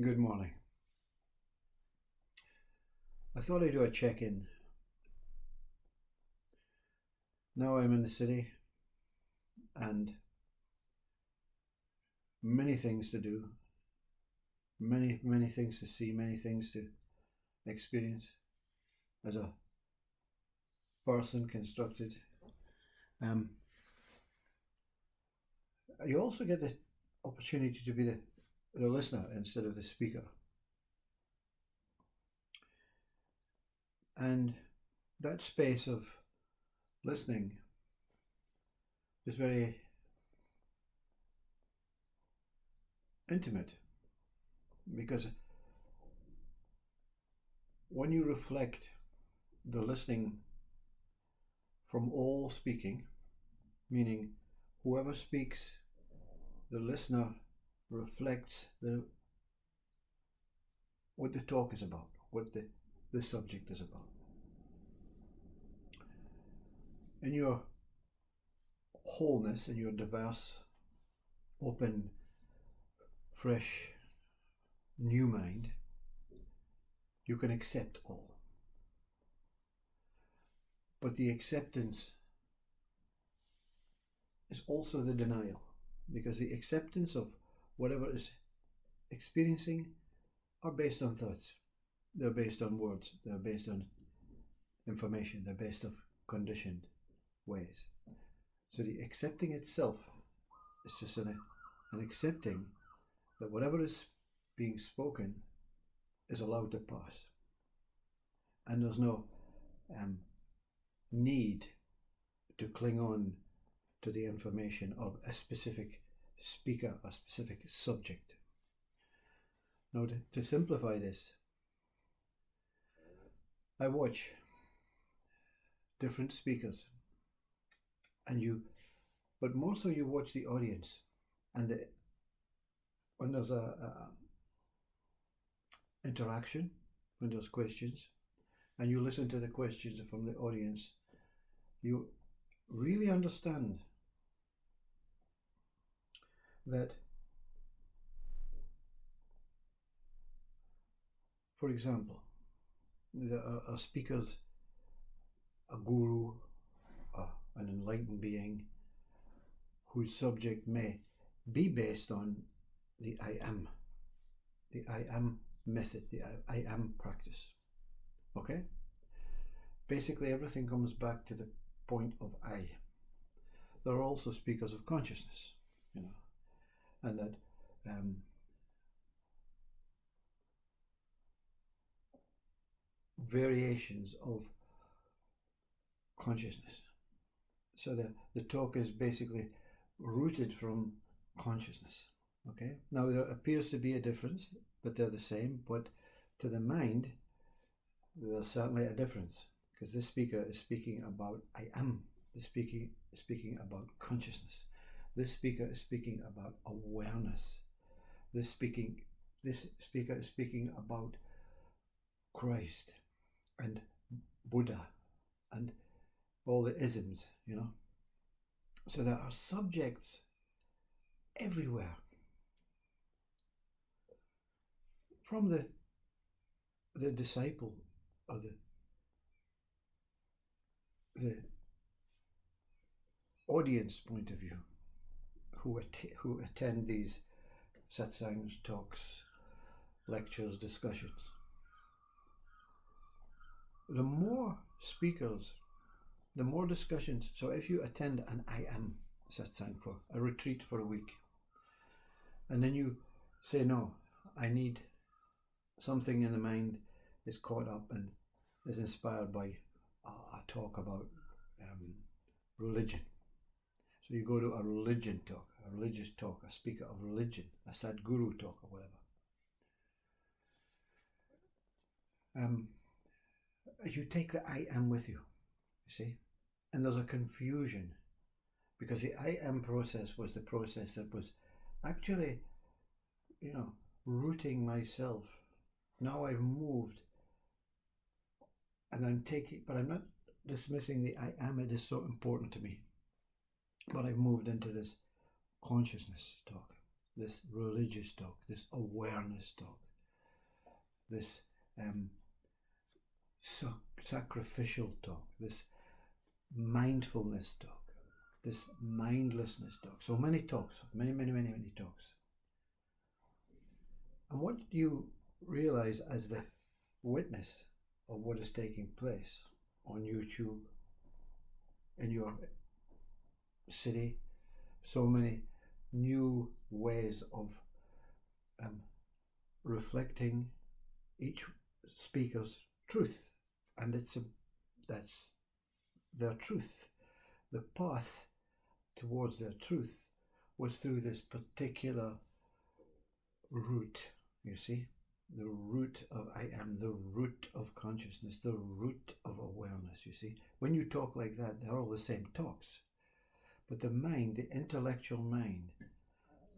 Good morning. I thought I'd do a check-in. Now I'm in the city and many things to do, many things to see, many things to experience as a person constructed. Um, you also get the opportunity to be the listener instead of the speaker. And that space of listening is very intimate because when you reflect the listening from all speaking, meaning whoever speaks, the listener reflects what the talk is about, what the subject is about. In your wholeness, in your diverse, open, fresh, new mind, you can accept all. But the acceptance is also the denial, because the acceptance of whatever is experiencing are based on thoughts. They're based on words. They're based on information. They're based on conditioned ways. So the accepting itself is just an accepting that whatever is being spoken is allowed to pass. And there's no need to cling on to the information of a specific speaker, a specific subject. Now, to simplify this, I watch different speakers, but more so you watch the audience, and when there's a interaction, when there's questions, and you listen to the questions from the audience, you really understand that, for example, there are speakers, a guru, an enlightened being, whose subject may be based on the I am method, the I am practice. Okay? Basically, everything comes back to the point of I. There are also speakers of consciousness, and that variations of consciousness. So the talk is basically rooted from consciousness. Okay. Now there appears to be a difference, but they're the same. But to the mind, there's certainly a difference, because this speaker is speaking about I am. This speaker is speaking about consciousness. This speaker is speaking about awareness. This speaker is speaking about Christ and Buddha and all the isms, So there are subjects everywhere. From the disciple or the audience point of view, who attend these satsangs, talks, lectures, discussions. The more speakers, the more discussions. So if you attend an I am satsang for a retreat for a week, and then you say, no, I need something in the mind is caught up and is inspired by a talk about religion. So you go to a religion talk, a religious talk, a speaker of religion, a Sadguru talk or whatever. You take the I am with you see? And there's a confusion, because the I am process was the process that was actually, rooting myself. Now I've moved and I'm not dismissing the I am, it is so important to me. But I've moved into this consciousness talk, this religious talk, this awareness talk, this sacrificial talk, this mindfulness talk, this mindlessness talk. So many talks, many talks. And what you realize as the witness of what is taking place on YouTube, in your city, so many new ways of reflecting each speaker's truth, and that's their truth. The path towards their truth was through this particular route, you see, the root of I am, the root of consciousness, the root of awareness, you see. When you talk like that, they're all the same talks. But the mind, the intellectual mind,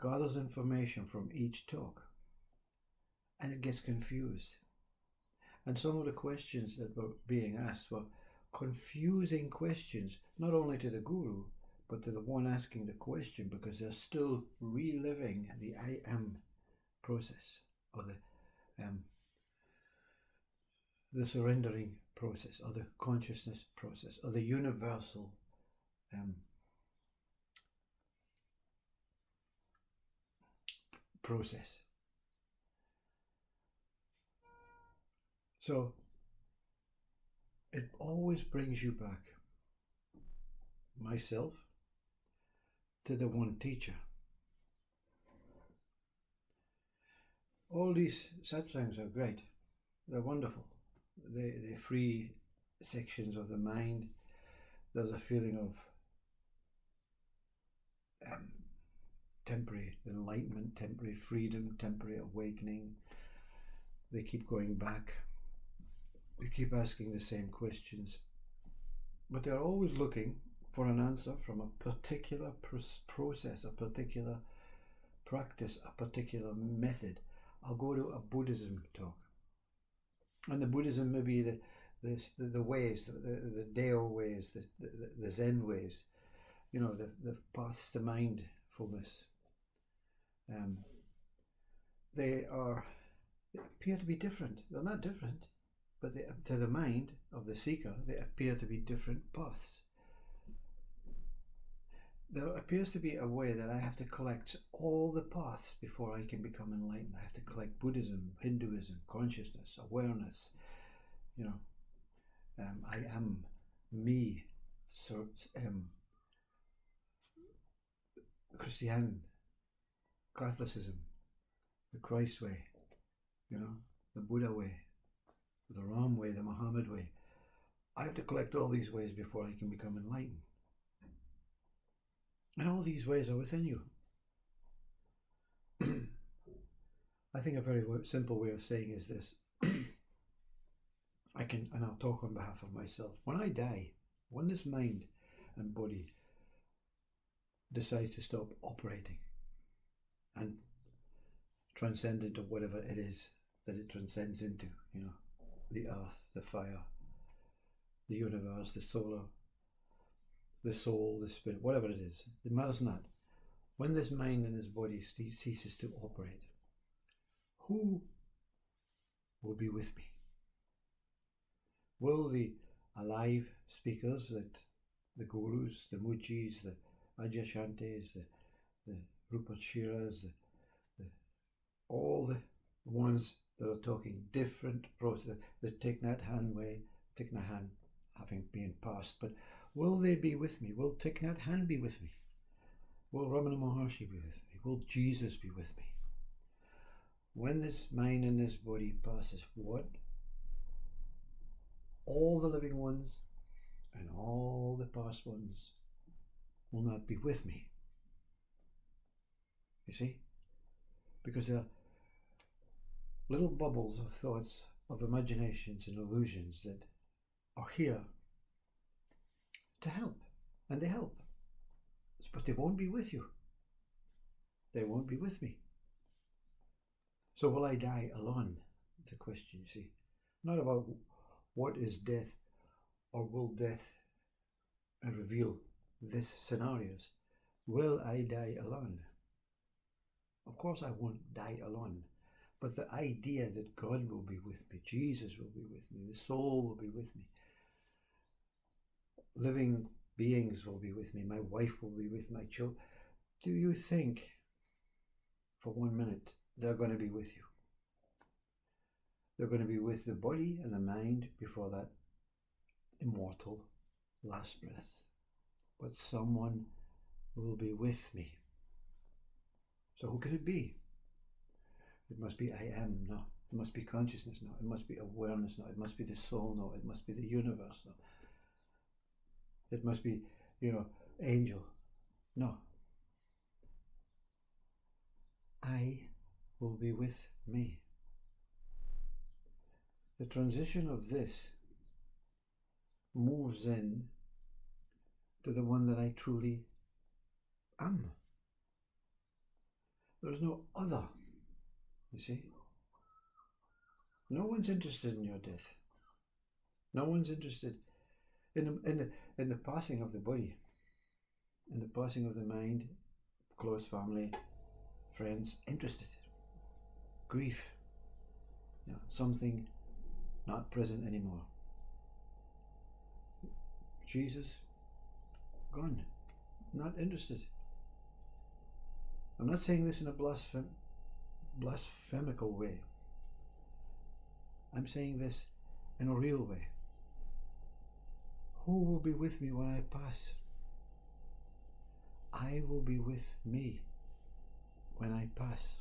gathers information from each talk, and it gets confused. And some of the questions that were being asked were confusing questions, not only to the guru, but to the one asking the question, because they're still reliving the I am process, or the surrendering process, or the consciousness process, or the universal process. So it always brings you back, myself, to the one teacher. All these satsangs are great. They're wonderful. They free sections of the mind. There's a feeling of temporary enlightenment, temporary freedom, temporary awakening. They keep going back. They keep asking the same questions. But they're always looking for an answer from a particular process, a particular practice, a particular method. I'll go to a Buddhism talk. And the Buddhism may be the ways, the Dao ways, the Zen ways, you know, the paths to mindfulness. They appear to be different. They're not different, but to the mind of the seeker, they appear to be different paths. There appears to be a way that I have to collect all the paths before I can become enlightened. I have to collect Buddhism, Hinduism, consciousness, awareness, you know, I am, me, Christian, Catholicism, the Christ way, you know, the Buddha way, the Ram way, the Muhammad way. I have to collect all these ways before I can become enlightened. And all these ways are within you. I think a very simple way of saying is this. And I'll talk on behalf of myself. When I die, when this mind and body decides to stop operating and transcend into whatever it is that it transcends into, you know, the earth, the fire, the universe, the solar, the soul, the spirit, whatever it is, it matters not. When this mind and this body ceases to operate, who will be with me? Will the alive speakers, that the gurus, the Mujis, the Adyashantis, the Rupert Shiras, all the ones that are talking different process, the Thich Nhat Hanh way, Thich Nhat Hanh having been passed, but will they be with me? Will Thich Nhat Hanh be with me? Will Ramana Maharshi be with me? Will Jesus be with me? When this mind and this body passes, what? All the living ones and all the past ones will not be with me. You see? Because they're little bubbles of thoughts, of imaginations and illusions that are here to help. And they help. But they won't be with you. They won't be with me. So will I die alone? It's a question, you see. Not about what is death, or will death reveal this scenarios. Will I die alone? Of course I won't die alone. But the idea that God will be with me, Jesus will be with me, the soul will be with me, living beings will be with me, my wife will be with my children. Do you think for 1 minute they're going to be with you? They're going to be with the body and the mind before that immortal last breath. But someone will be with me. So who could it be? It must be I am, no. It must be consciousness, no. It must be awareness, no. It must be the soul, no. It must be the universe, no. It must be, angel. No. I will be with me. The transition of this moves in to the one that I truly am. There's no other, you see. No one's interested in your death. No one's interested in the passing of the body, in the passing of the mind, close family, friends, interested. Grief, something not present anymore. Jesus, gone, not interested. I'm not saying this in a blasphemical way. I'm saying this in a real way. Who will be with me when I pass? I will be with me when I pass.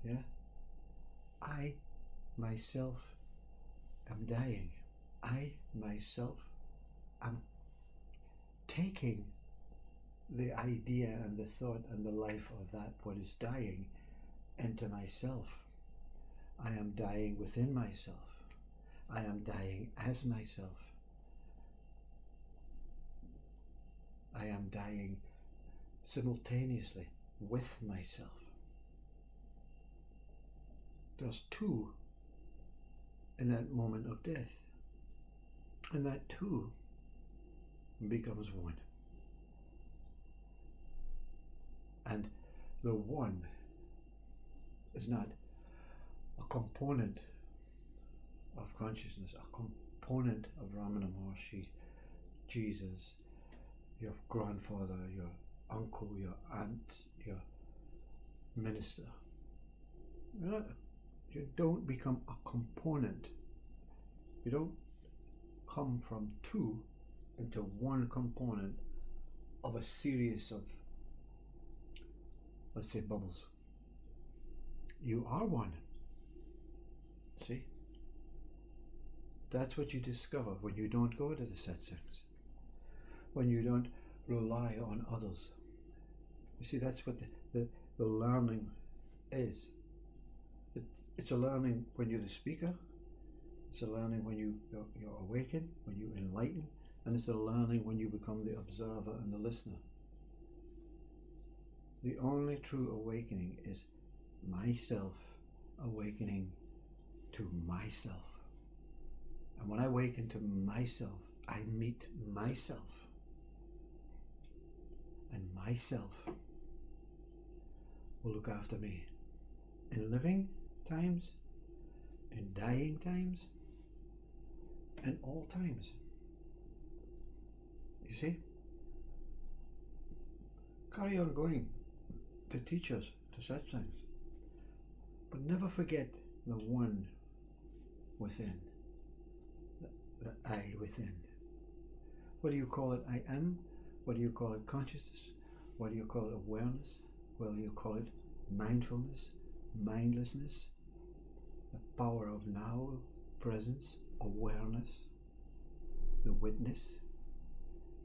Yeah? I myself am dying. I myself am taking the idea and the thought and the life of that what is dying into myself. I am dying within myself. I am dying as myself. I am dying simultaneously with myself. There's two in that moment of death. And that two becomes one. And the one is not a component of consciousness, a component of Ramana Maharshi, Jesus, your grandfather, your uncle, your aunt, your minister. You don't become a component. You don't come from two into one component of a series of, let's say, bubbles. You are one. See? That's what you discover when you don't go to the satsangs, when you don't rely on others. You see, that's what the learning is. It's a learning when you're the speaker, it's a learning when you're awakened, when you enlighten, and it's a learning when you become the observer and the listener. The only true awakening is myself awakening to myself. And when I awaken to myself, I meet myself. And myself will look after me in living times, in dying times, and all times. You see? Carry on going to teachers, to satsangs, but never forget the one within, the I within. What do you call it? I am. What do you call it? Consciousness. What do you call it? Awareness. What do you call it? Mindfulness, mindlessness, the power of now, presence, awareness, the witness.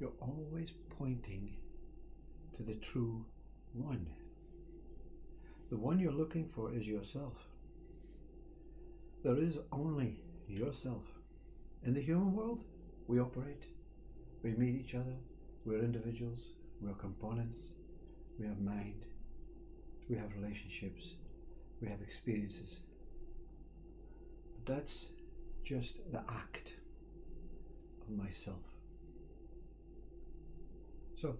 You're always pointing to the true one. The one you're looking for is yourself. There is only yourself. In the human world, we operate, we meet each other, we're individuals, we're components, we have mind, we have relationships, we have experiences. But that's just the act of myself. So,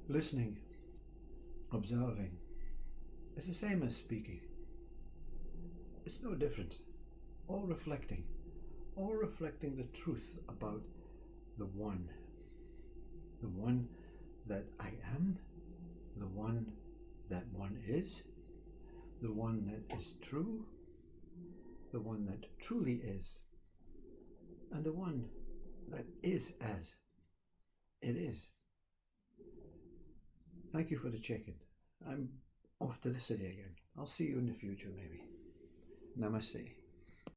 listening observing. It's the same as speaking. It's no different. All reflecting the truth about the one that I am, the one that one is, the one that is true, the one that truly is, and the one that is as it is. Thank you for the check-in. I'm off to the city again. I'll see you in the future, maybe. Namaste.